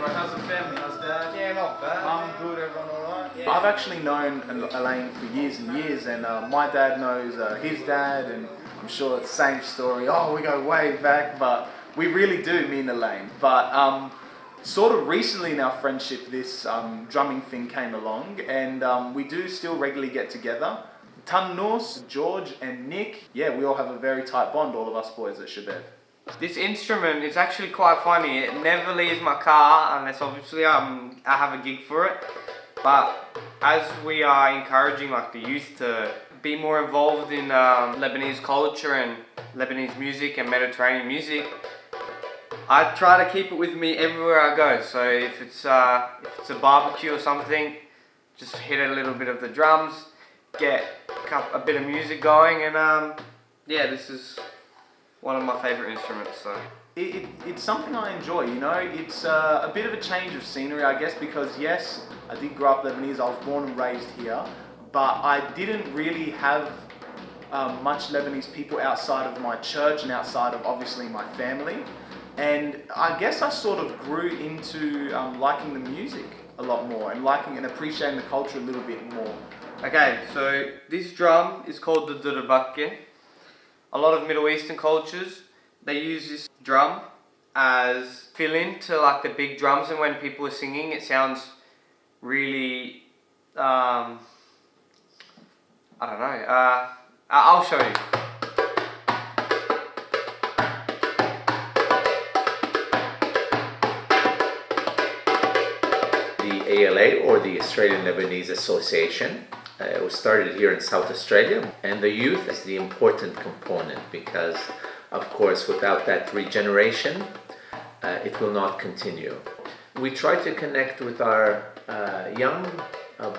How's the family? How's dad? Yeah, not bad. Mum, good, everyone alright? Yeah. I've actually known Elaine for years and years, and my dad knows his dad, and I'm sure it's the same story. Oh, we go way back, but we really do, me and Elaine. But sort of recently in our friendship, this drumming thing came along, and we do still regularly get together. Tanus, George, and Nick, yeah, we all have a very tight bond, all of us boys at Shabeb. This instrument is actually quite funny. It never leaves my car unless obviously I have a gig for it. But as we are encouraging like the youth to be more involved in Lebanese culture and Lebanese music and Mediterranean music, I try to keep it with me everywhere I go. So if it's a barbecue or something, just hit a little bit of the drums, get a bit of music going, and yeah, this is one of my favourite instruments. So it's something I enjoy, you know. It's a bit of a change of scenery, I guess, because yes, I did grow up Lebanese. I was born and raised here, but I didn't really have much Lebanese people outside of my church and outside of obviously my family. And I guess I sort of grew into liking the music a lot more and liking and appreciating the culture a little bit more. Okay, so this drum is called the Darabukka. A lot of Middle Eastern cultures, they use this drum as fill-in to like the big drums, and when people are singing it sounds really, I don't know, I'll show you. The ALA, or the Australian Lebanese Association, was started here in South Australia, and the youth is the important component because, of course, without that regeneration, it will not continue. We try to connect with our young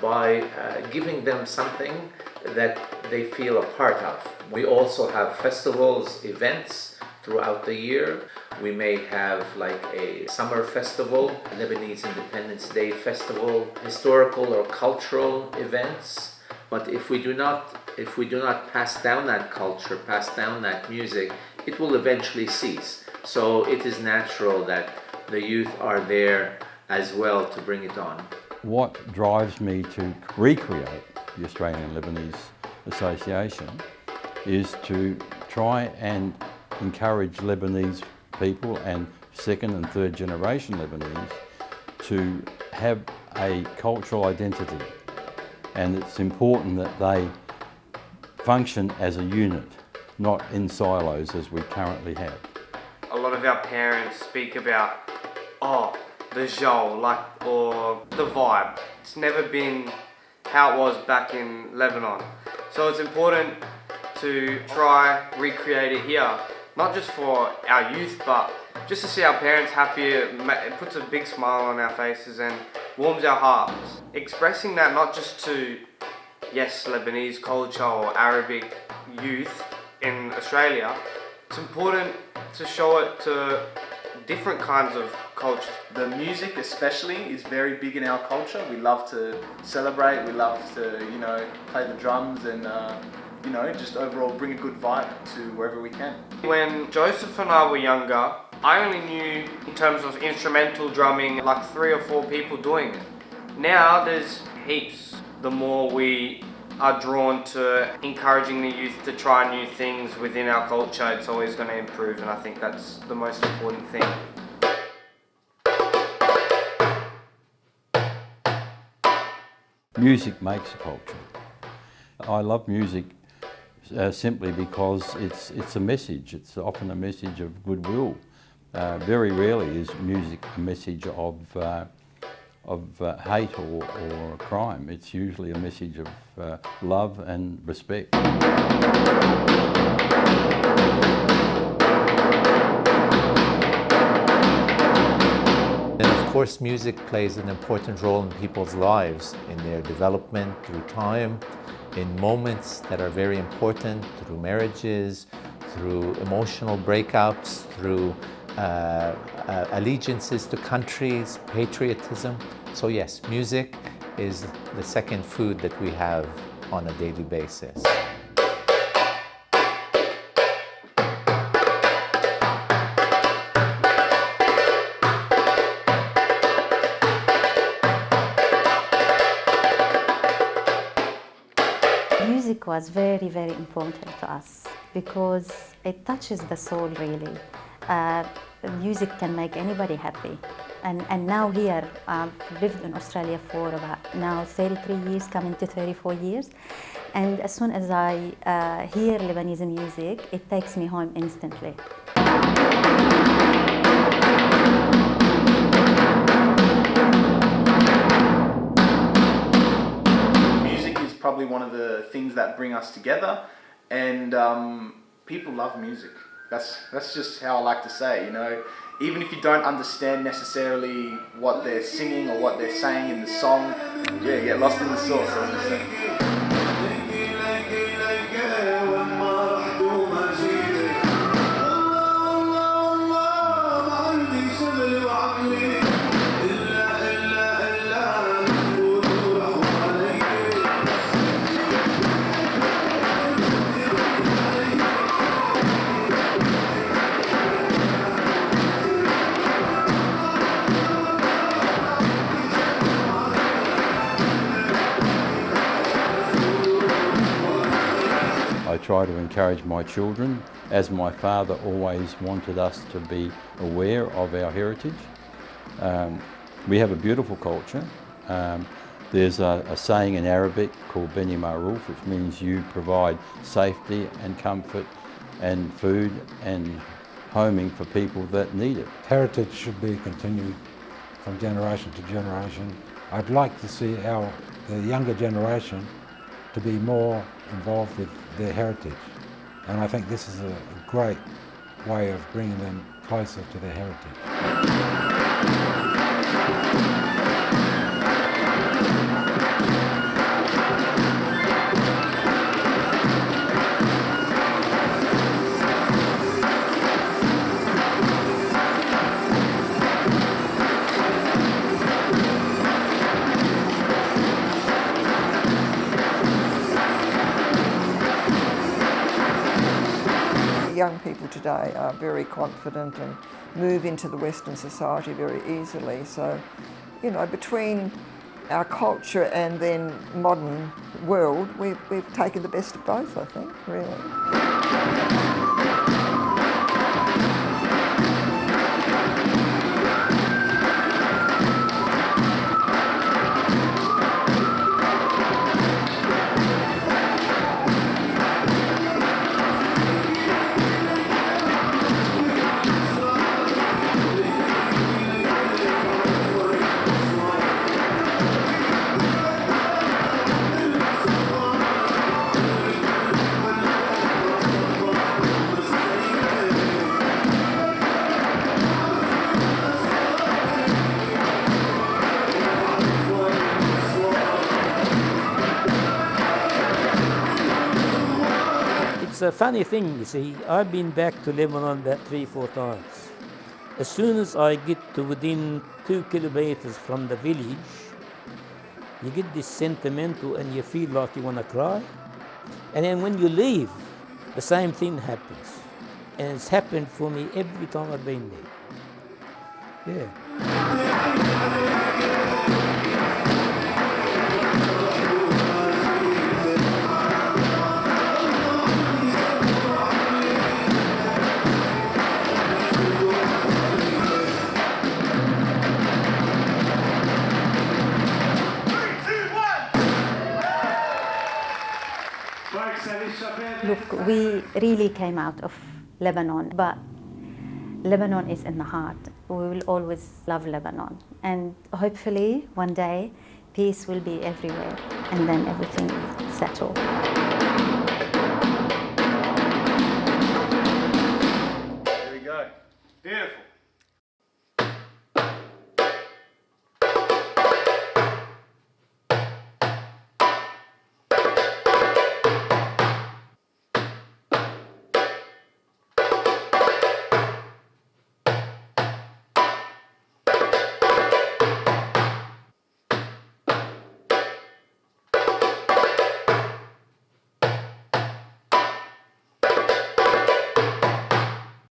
by giving them something that they feel a part of. We also have festivals, events throughout the year. We may have like a summer festival, Lebanese Independence Day festival, historical or cultural events. But if we do not pass down that culture, pass down that music, it will eventually cease. So it is natural that the youth are there as well to bring it on. What drives me to recreate the Australian Lebanese Association is to try and encourage Lebanese people and second and third generation Lebanese to have a cultural identity, and it's important that they function as a unit, not in silos as we currently have. A lot of our parents speak about, the zhawl, or the vibe. It's never been how it was back in Lebanon. So it's important to try recreate it here, not just for our youth, but just to see our parents happy. It puts a big smile on our faces and warms our hearts. Expressing that not just to, yes, Lebanese culture or Arabic youth in Australia, it's important to show it to different kinds of culture. The music especially is very big in our culture. We love to celebrate, we love to, play the drums and, just overall bring a good vibe to wherever we can. When Joseph and I were younger, I only knew in terms of instrumental drumming like 3 or 4 people doing it. Now there's heaps. The more we are drawn to encouraging the youth to try new things within our culture, it's always going to improve, and I think that's the most important thing. Music makes a culture. I love music simply because it's a message. It's often a message of goodwill. Very rarely is music a message of hate or crime. It's usually a message of love and respect. And of course, music plays an important role in people's lives, in their development through time, in moments that are very important, through marriages, through emotional breakups, through allegiances to countries, patriotism. So yes, music is the second food that we have on a daily basis. Music was very, very important to us because it touches the soul really. Music can make anybody happy. And now here, I've lived in Australia for about now 33 years, coming to 34 years. And as soon as I hear Lebanese music, it takes me home instantly. Probably one of the things that bring us together, and people love music. That's just how I like to say, you know, even if you don't understand necessarily what they're singing or what they're saying in the song, yeah, get lost in the sauce, as they say. I try to encourage my children, as my father always wanted us to be aware of our heritage. We have a beautiful culture. There's a saying in Arabic called Beni Maruf, which means you provide safety and comfort and food and homing for people that need it. Heritage should be continued from generation to generation. I'd like to see the younger generation to be more involved with their heritage. And I think this is a great way of bringing them closer to their heritage. Young people today are very confident and move into the Western society very easily. So, you know, between our culture and then modern world, we've taken the best of both, I think, really. It's a funny thing, you see. I've been back to Lebanon about 3-4 times. As soon as I get to within 2 kilometers from the village, you get this sentimental and you feel like you want to cry. And then when you leave, the same thing happens. And it's happened for me every time I've been there. Yeah. Look, we really came out of Lebanon, but Lebanon is in the heart. We will always love Lebanon. And hopefully, one day, peace will be everywhere, and then everything will settle. There we go. Beautiful.